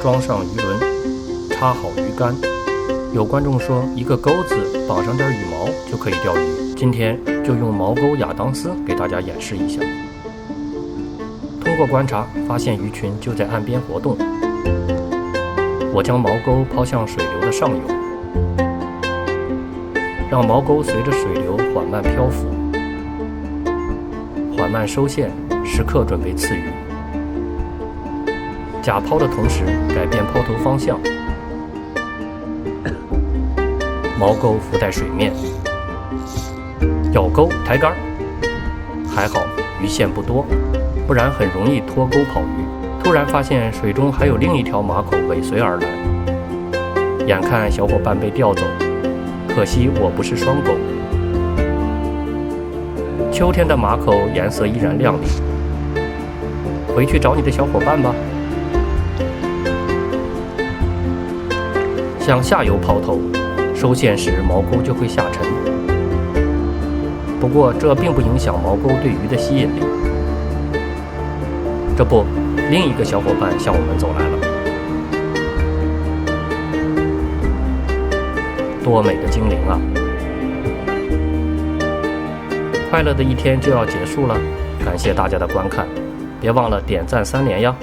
装上鱼轮，插好鱼竿。有观众说，一个钩子绑上点羽毛就可以钓鱼。今天就用毛钩亚当斯给大家演示一下。通过观察，发现鱼群就在岸边活动。我将毛钩抛向水流的上游，让毛钩随着水流缓慢漂浮，缓慢收线，时刻准备刺鱼。假抛的同时，改变抛投方向，毛钩浮在水面，咬钩抬竿。还好鱼线不多，不然很容易脱钩跑鱼。突然发现水中还有另一条马口尾随而来，眼看小伙伴被钓走，可惜我不是双钩。秋天的马口颜色依然亮丽，回去找你的小伙伴吧。向下游抛投，收线时毛钩就会下沉。不过这并不影响毛钩对鱼的吸引力。这不，另一个小伙伴向我们走来了。多美的精灵啊！快乐的一天就要结束了，感谢大家的观看，别忘了点赞3连呀！